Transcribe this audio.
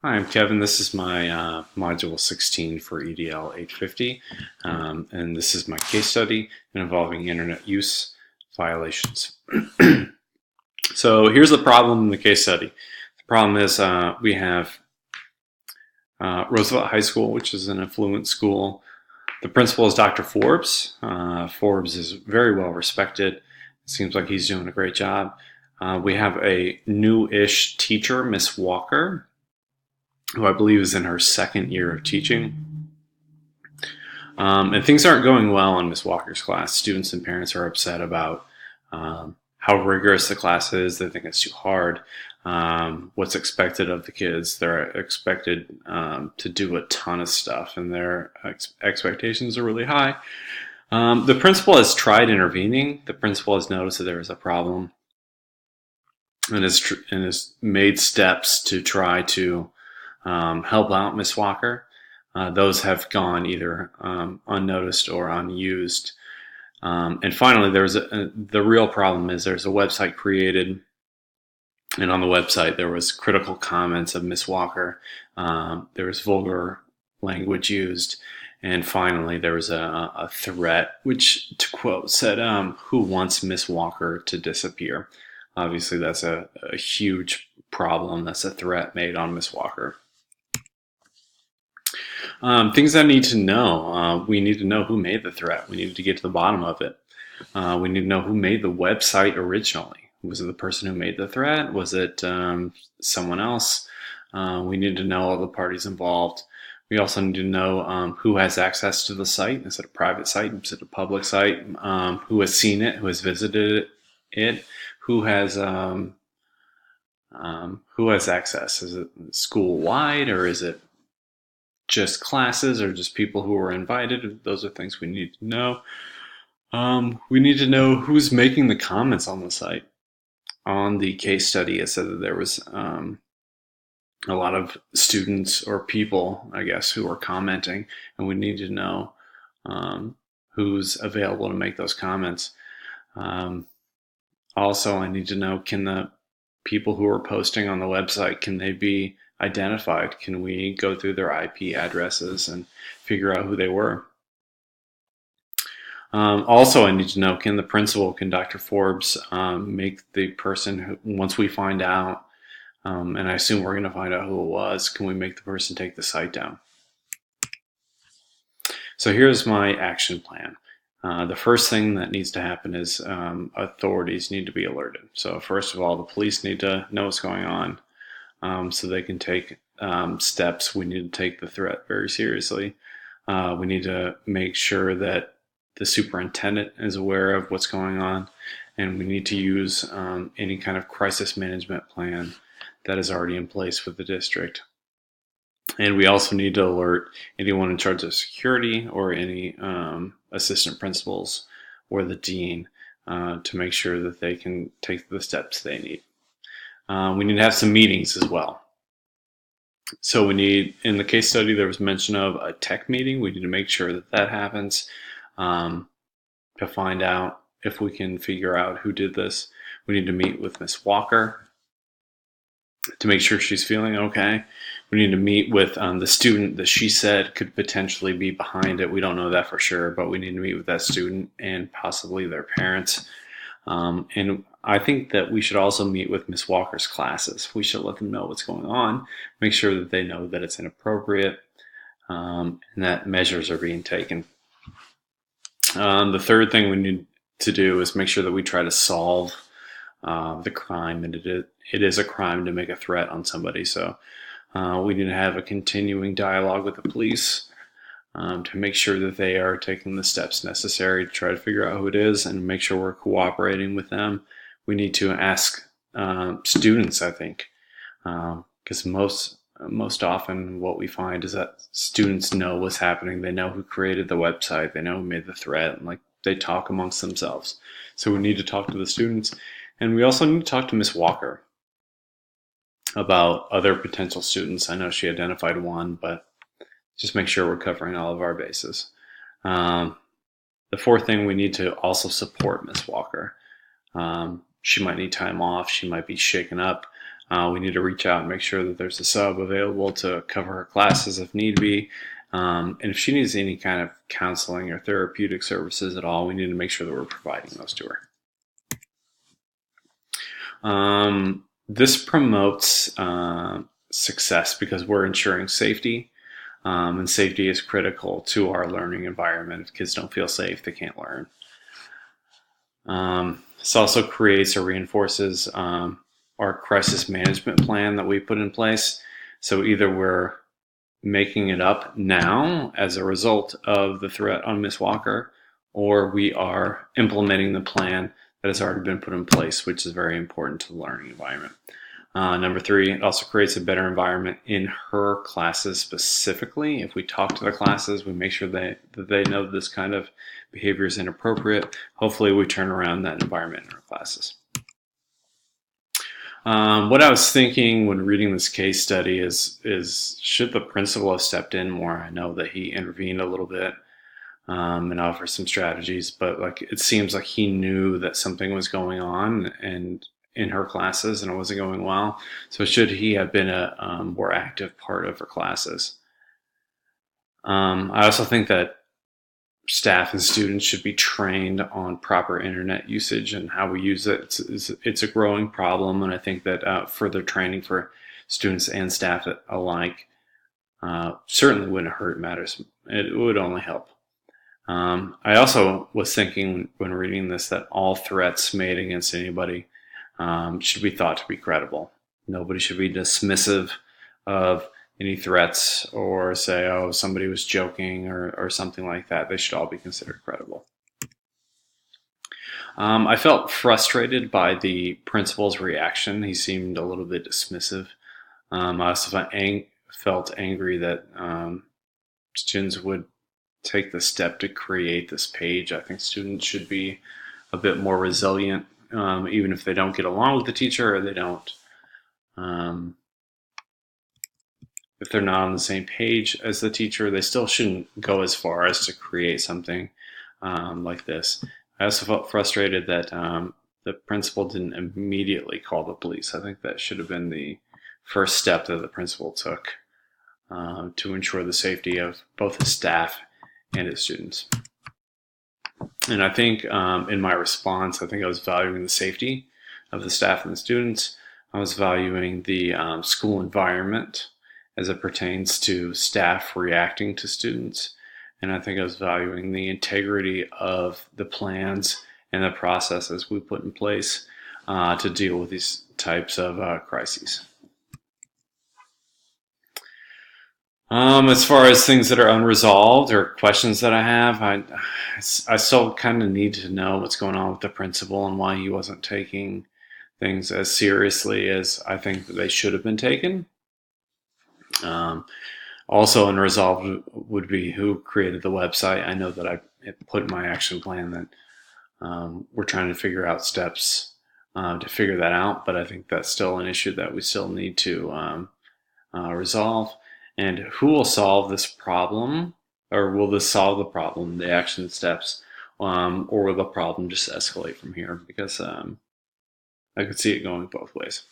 Hi, I'm Kevin. This is my Module 16 for EDL 850, and this is my case study involving internet use violations. So here's the problem in the case study. The problem is we have Roosevelt High School, which is an affluent school. The principal is Dr. Forbes. Forbes is very well respected. It seems like he's doing a great job. We have a new-ish teacher, Miss Walker, who I believe is in her second year of teaching. And things aren't going well in Miss Walker's class. Students and parents are upset about how rigorous the class is. They think it's too hard. What's expected of the kids. They're expected to do a ton of stuff, and their expectations are really high. The principal has tried intervening. The principal has noticed that there is a problem and has made steps to try to help out Miss Walker. Those have gone either unnoticed or unused. And finally, the real problem is there's a website created, and on the website there was critical comments of Miss Walker. There was vulgar language used, and finally there was a threat, which, to quote, said, "Who wants Miss Walker to disappear?" Obviously, that's a huge problem. That's a threat made on Miss Walker. Things I need to know. We need to know who made the threat. We need to get to the bottom of it. We need to know who made the website originally. Was it the person who made the threat? Was it someone else? We need to know all the parties involved. We also need to know who has access to the site. Is it a private site? Is it a public site? Who has seen it? Who has visited it? Who has access? Is it school-wide, or is it just classes, or just people who were invited? Those are things we need to know. We need to know who's making the comments on the site. On the case study, it said that there was a lot of students or people, I guess, who were commenting, and we need to know who's available to make those comments. Also, I need to know, can the people who are posting on the website, can they be identified? Can we go through their IP addresses and figure out who they were? Also, I need to know, can the principal, can Dr. Forbes make the person who, once we find out, and I assume we're going to find out who it was, can we make the person take the site down? So here's my action plan. The first thing that needs to happen is authorities need to be alerted. So first of all, the police need to know what's going on, so they can take steps. We need to take the threat very seriously. We need to make sure that the superintendent is aware of what's going on, and we need to use any kind of crisis management plan that is already in place with the district. And we also need to alert anyone in charge of security or any assistant principals or the dean to make sure that they can take the steps they need. We need to have some meetings as well. So we need, in the case study, there was mention of a tech meeting. We need to make sure that that happens to find out if we can figure out who did this. We need to meet with Miss Walker to make sure she's feeling okay. We need to meet with the student that she said could potentially be behind it. We don't know that for sure, but we need to meet with that student and possibly their parents. And I think that we should also meet with Miss Walker's classes. We should let them know what's going on, make sure that they know that it's inappropriate, and that measures are being taken. The third thing we need to do is make sure that we try to solve the crime, and it is a crime to make a threat on somebody. So we need to have a continuing dialogue with the police to make sure that they are taking the steps necessary to try to figure out who it is and make sure we're cooperating with them. We need to ask students, I think, because most often what we find is that students know what's happening. They know who created the website. They know who made the threat, and like they talk amongst themselves. So we need to talk to the students, and we also need to talk to Miss Walker about other potential students. I know she identified one, but just make sure we're covering all of our bases. The fourth thing, we need to also support Miss Walker. She might need time off. She might be shaken up. We need to reach out and make sure that there's a sub available to cover her classes if need be. And if she needs any kind of counseling or therapeutic services at all, we need to make sure that we're providing those to her. This promotes success because we're ensuring safety, and safety is critical to our learning environment. If kids don't feel safe, they can't learn. This also creates or reinforces our crisis management plan that we put in place. So either we're making it up now as a result of the threat on Miss Walker, or we are implementing the plan that has already been put in place, which is very important to the learning environment. Number 3, it also creates a better environment in her classes specifically. If we talk to the classes, we make sure that they know this kind of behavior is inappropriate. Hopefully we turn around that environment in her classes. What I was thinking when reading this case study is should the principal have stepped in more? I know that he intervened a little bit and offered some strategies, but it seems like he knew that something was going on and in her classes and it wasn't going well. So should he have been a more active part of her classes? I also think that staff and students should be trained on proper internet usage and how we use it. It's a growing problem, and I think that further training for students and staff alike certainly wouldn't hurt matters. It would only help. I also was thinking when reading this that all threats made against anybody should be thought to be credible. Nobody should be dismissive of any threats or say, oh, somebody was joking or something like that. They should all be considered credible. I felt frustrated by the principal's reaction. He seemed a little bit dismissive. I also felt angry that students would take the step to create this page. I think students should be a bit more resilient, even if they don't get along with the teacher or they don't if they're not on the same page as the teacher, they still shouldn't go as far as to create something like this. I also felt frustrated that the principal didn't immediately call the police. I think that should have been the first step that the principal took to ensure the safety of both his staff and his students. And I think in my response, I think I was valuing the safety of the staff and the students. I was valuing the school environment as it pertains to staff reacting to students. And I think I was valuing the integrity of the plans and the processes we put in place to deal with these types of crises. As far as things that are unresolved or questions that I have, I still kind of need to know what's going on with the principal and why he wasn't taking things as seriously as I think that they should have been taken. Also unresolved would be who created the website. I know that I put in my action plan that we're trying to figure out steps to figure that out, but I think that's still an issue that we still need to resolve. And who will solve this problem, or will this solve the problem, the action steps, or will the problem just escalate from here? Because I could see it going both ways.